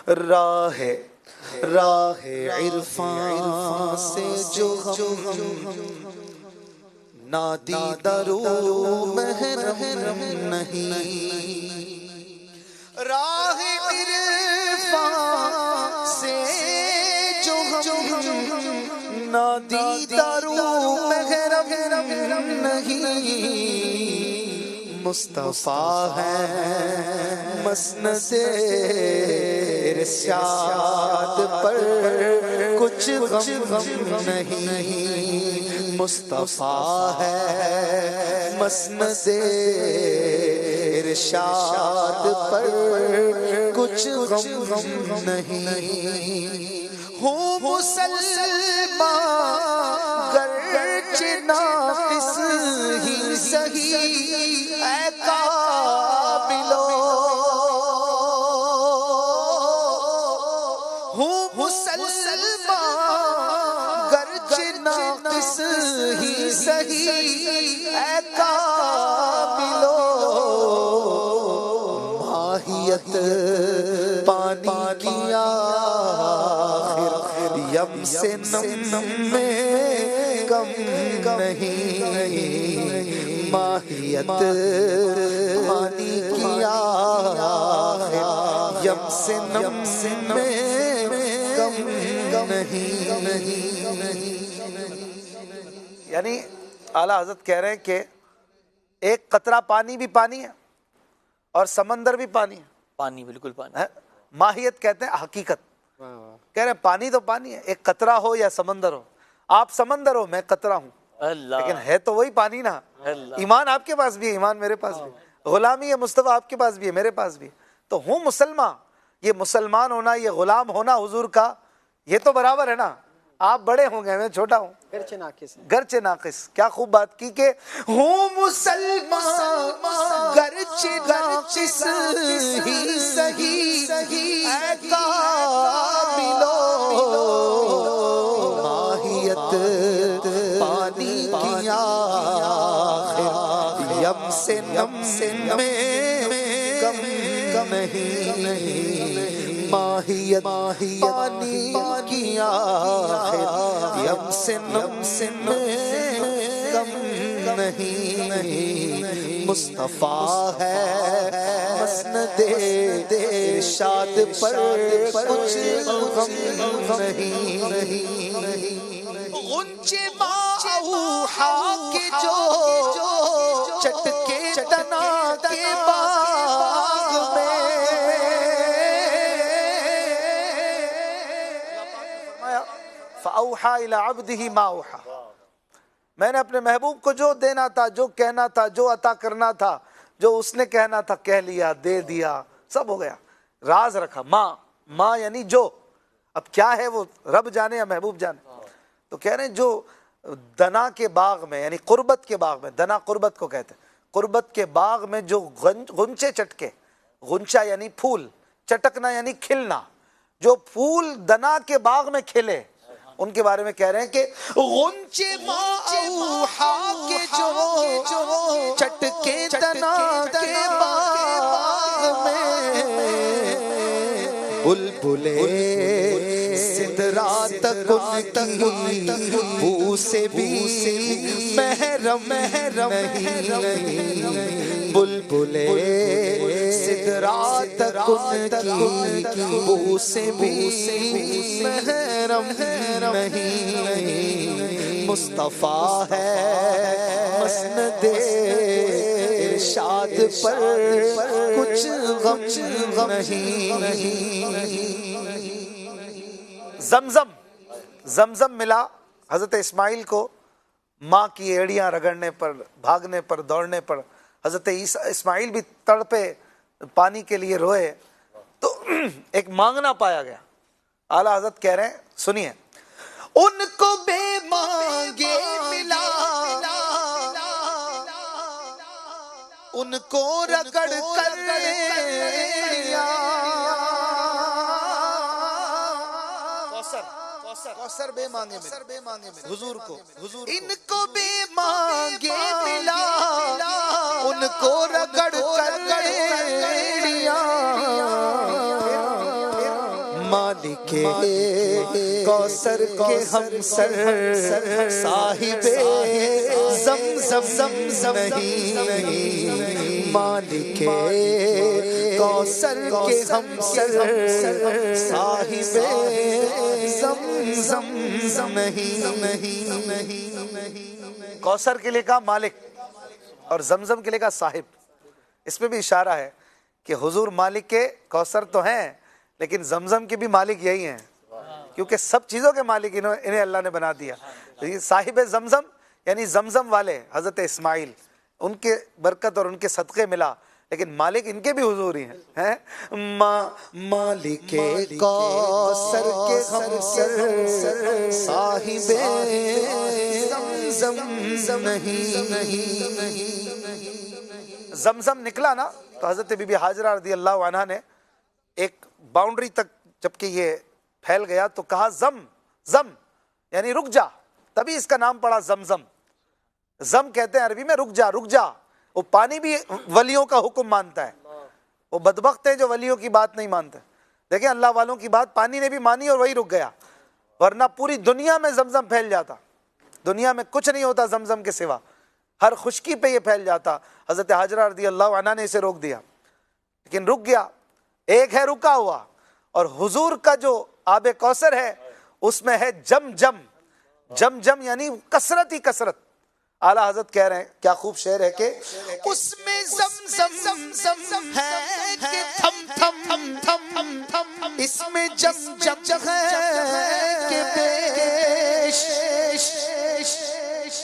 راہ عرفان سے جو ہم نادیدہ رو محرم نہیں، راہ عرفان سے جو ہم نادیدہ رو محرم نہیں، مصطفیٰ ہے مسند ارشاد پر کچھ غم نہیں، مصطفیٰ ہے مسند ارشاد پر کچھ غم نہیں، ہوں مسلمان گرچہ ناقص ہی سہی اے قابلو، ہوں مسلمان گرچہ ناقص ہی سہی اے قابلو، ماہیت پانی کی آخر یم سے نم میں کم نہیں، ماہیت پانی کی آخر یم سے نم میں کم نہیں۔ یعنی اعلیٰ حضرت کہہ رہے ہیں کہ ایک قطرہ پانی بھی پانی ہے اور سمندر بھی پانی ہے، پانی بالکل پانی، ماہیت کہتے ہیں حقیقت، کہہ رہے ہیں پانی تو پانی ہے، ایک قطرہ ہو یا سمندر ہو، آپ سمندر ہو میں قطرہ ہوں، لیکن ہے تو وہی پانی نا۔ ایمان آپ کے پاس بھی ہے، ایمان میرے پاس بھی، غلامی ہے مصطفیٰ آپ کے پاس بھی ہے، میرے پاس بھی، تو ہوں مسلمان، یہ مسلمان ہونا، یہ غلام ہونا حضور کا، یہ تو برابر ہے نا، آپ بڑے ہوں گے میں چھوٹا ہوں، گرچہ ناقص، کیا خوب بات کی کہ ہوں مسلمان گرچہ ناقص ہی سہی اے قابلو، ماہیت پانی کی آخر یم سے نم میں کم نہیں، ماہیت پانی کی آخر یم سے نم میں کم نہیں، مصطفیٰ ہے مسند ارشاد پر کچھ غم نہیں، غنچے اوحا کے جو چٹکے تنا کے باغ میں، فَأَوْحَا إِلَىٰ عَبْدِهِ مَا أَوْحَا، میں نے اپنے محبوب کو جو دینا تھا، جو کہنا تھا، جو عطا کرنا تھا، جو اس نے کہنا تھا کہہ لیا، دے دیا، سب ہو گیا، راز رکھا، ماں یعنی جو، اب کیا ہے وہ رب جانے یا محبوب جانے، تو کہہ رہے ہیں جو دنا کے باغ میں، یعنی قربت کے باغ میں، دنا قربت کو کہتے ہیں، قربت کے باغ میں جو غنچے چٹکے، غنچہ یعنی پھول، چٹکنا یعنی کھلنا، جو پھول دنا کے باغ میں کھلے، ان کے بارے میں کہہ رہے ہیں کہ غنچے اوحا کے جو چٹکے تنا کے باغ میں، بلبلے سدرا تک ان کی بو سے بھی محرم نہیں، بلبلے سدرا تک ان کی بو سے بھی محرم نہیں، مصطفیٰ ہے مسند ارشاد پر کچھ غم نہیں۔ زمزم ملا حضرت اسماعیل کو، ماں کی ایڑیاں رگڑنے پر، بھاگنے پر، دوڑنے پر، حضرت اسماعیل بھی تڑپے، پانی کے لیے روئے، تو ایک مانگنا پایا گیا۔ اعلیٰ حضرت کہہ رہے ہیں سنیے، ان کو بے مانگے ملا، ان کو رگڑ کر لیا، کوثر بے مانگے ملا حضور کو، ان کو بے مانگے ملا، ان کو رگڑ کر لیا، مالک کوثر کے ہم سر صاحب زمزم نہیں، مالک کوثر کے ہم سر صاحب زمزم نہیں۔ کوثر کے لیے کہا مالک اور زمزم کے لیے کہا صاحب۔ اس میں بھی اشارہ ہے کہ حضور مالک کے کوثر تو ہیں لیکن زمزم کے بھی مالک یہی ہیں، کیونکہ سب چیزوں کے مالک انہیں اللہ نے بنا دیا۔ صاحب زمزم یعنی زمزم والے حضرت اسماعیل، ان کے برکت اور ان کے صدقے ملا، لیکن مالک ان کے بھی حضور ہی ہیں۔ مالک کوثر کے ہم سر صاحب زمزم نہیں۔ زمزم نکلا نا تو حضرت بی بی حاجرہ رضی اللہ عنہ نے ایک باؤنڈری تک جبکہ یہ پھیل گیا تو کہا زم زم یعنی رک جا، تبھی اس کا نام پڑا زمزم۔ زم کہتے ہیں عربی میں رک جا، رک جا۔ وہ پانی بھی ولیوں کا حکم مانتا ہے، وہ بدبخت ہیں جو ولیوں کی بات نہیں مانتے۔ دیکھیں اللہ والوں کی بات پانی نے بھی مانی اور وہی رک گیا، ورنہ پوری دنیا میں زمزم پھیل جاتا۔ دنیا میں کچھ نہیں ہوتا زمزم کے سوا، ہر خشکی پہ یہ پھیل جاتا۔ حضرت حاجرہ رضی اللہ عنہ نے اسے روک دیا، لیکن رک گیا۔ ایک ہے رکا ہوا، اور حضور کا جو آب کوثر ہے اس میں ہے جم جم، جم جم یعنی کثرت ہی کثرت۔ اعلیٰ حضرت کہہ رہے ہیں، کیا خوب شعر ہے کہ اس میں زم ہے کہ تھم تھم تھم تھم، اس میں جم جم ہے کہ بیش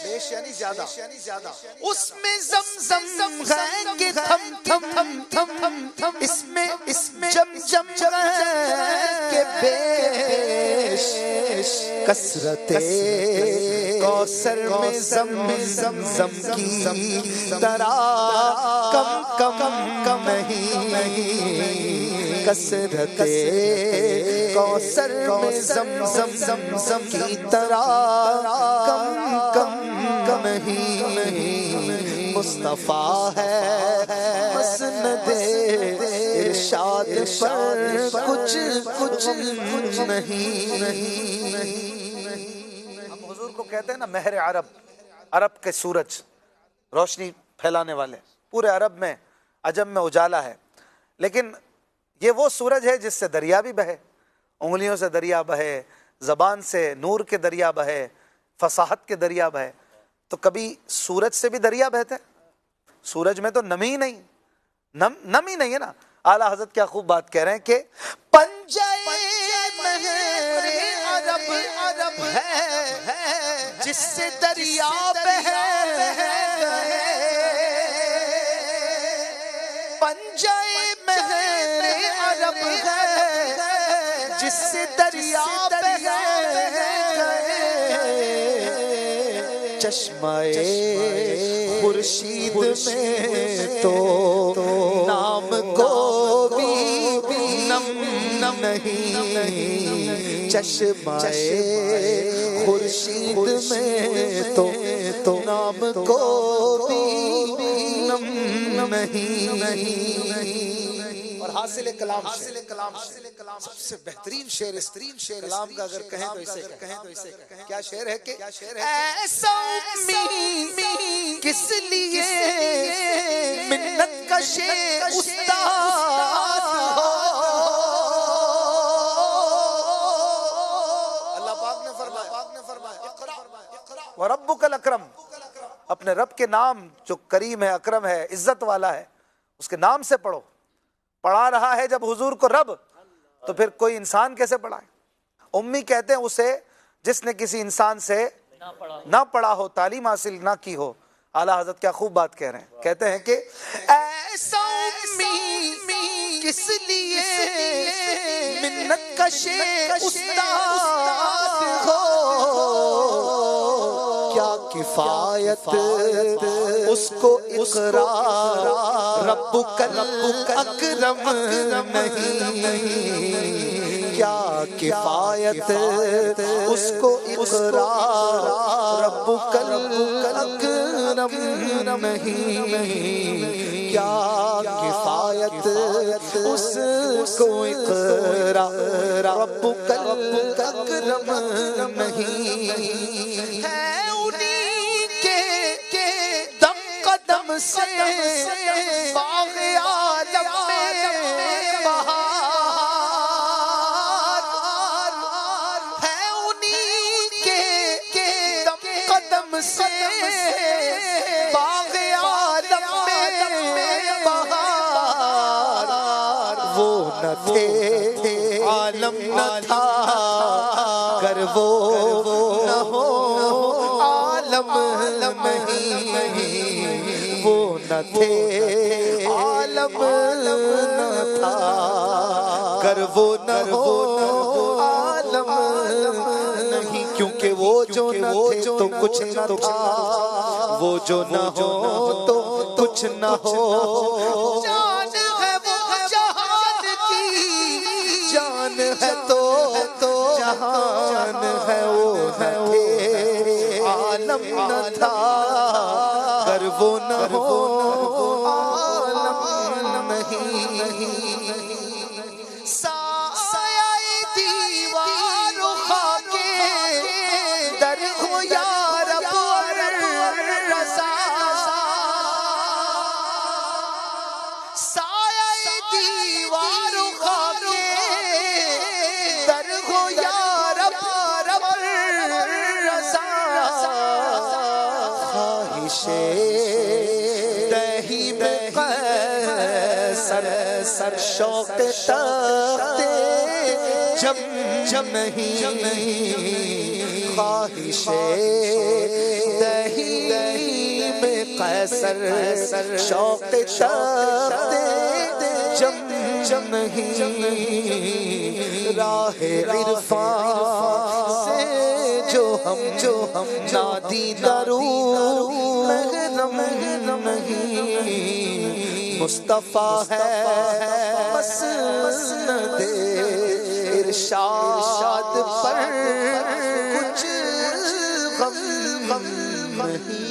بیش یعنی زیادہ، اس میں زم ہے کہ تھم تھم تھم تھم، اس میں جم جم ہے کہ بیش کثرت کوثر میں زم کی طرح کم نہیں، کثرت کوثر میں زم کی طرح کم نہیں۔ مصطفیٰ ہے مسند ارشاد پر کچھ نہیں۔ ہم حضور کو کہتے ہیں نا مہر عرب، عرب کے سورج، روشنی پھیلانے والے، پورے عرب میں عجم میں اجالا ہے۔ لیکن یہ وہ سورج ہے جس سے دریا بھی بہے، انگلیوں سے دریا بہے، زبان سے نور کے دریا بہے، فصاحت کے دریا بہے۔ تو کبھی سورج سے بھی دریا بہتے؟ سورج میں تو نمی ہی نہیں، نمی نہیں ہے نا۔ اعلیٰ حضرت کیا خوب بات کہہ رہے ہیں کہ پنجائے مہر عرب ہے جس سے دریا بہے گئے، پنجائے مہر عرب ہے جس سے دریا بہے گئے، چشمہ خورشید میں تو نام کو بھی نم نہیں، چشمہ خورشید میں تو نام کو بھی نم نہیں۔ اور حاصل کلام سب سے بہترین شعر کلام کا اگر کہیں تو اسے کیا شعر ہے کہ ایسا امی کس لیے منت کش استاد ہو، اللہ پاک نے فرمایا وَرَبُّكَ الْأَكْرَمُ، اپنے رب کے نام جو کریم ہے، اکرم ہے، عزت والا ہے، اس کے نام سے پڑھو۔ پڑھا رہا ہے جب حضور کو رب، تو پھر کوئی انسان کیسے پڑھائے؟ امی کہتے ہیں اسے جس نے کسی انسان سے نہ پڑھا ہو، تعلیم حاصل نہ کی ہو۔ اعلیٰ حضرت کیا خوب بات کہہ رہے ہیں، کہتے ہیں کہ ایسا امی کس لیے منت کش استاد ہو، کیا کفایت اس کو اقرار ربک الاکرم نہیں، کیا کفایت اس کو اقرار ربک الاکرم نہیں، کیا کفایت اس کو اقرار ربک الاکرم نہیں ہے انہی کے دم قدم سے باغ عالم میں بہار ہے انہی کے دم قدم سے باغ عالم میں بہار وہ نہ تھے عالم نہ تھا گر وہ نہ ہو عالم نہیں وہ نہ تھے عالم نہ تھا گر وہ نہ ہو عالم نہیں کیونکہ وہ جو نہ تھے تو کچھ نہ تھا وہ جو نہ ہو تو کچھ نہ ہو جان ہے وہ جہان کی جان ہے تو جہان ہے وہ نہ تھے عالم نہ تھا گر وہ نہ ہو عالم نہیں سایہ دیوار خاک در ہو یا رب رضا سایہ دیوار خاک در ہو یا رب رضا خواہش دہی میں سر شوق تخت جم نہیں خواہش دہی میں قیصر شوق تخت جم نہیں راہ عرفان سے جو ہم نادیدہ روح محرم نہیں مصطفیٰ ہے مسند ارشاد پر کچھ غم نہیں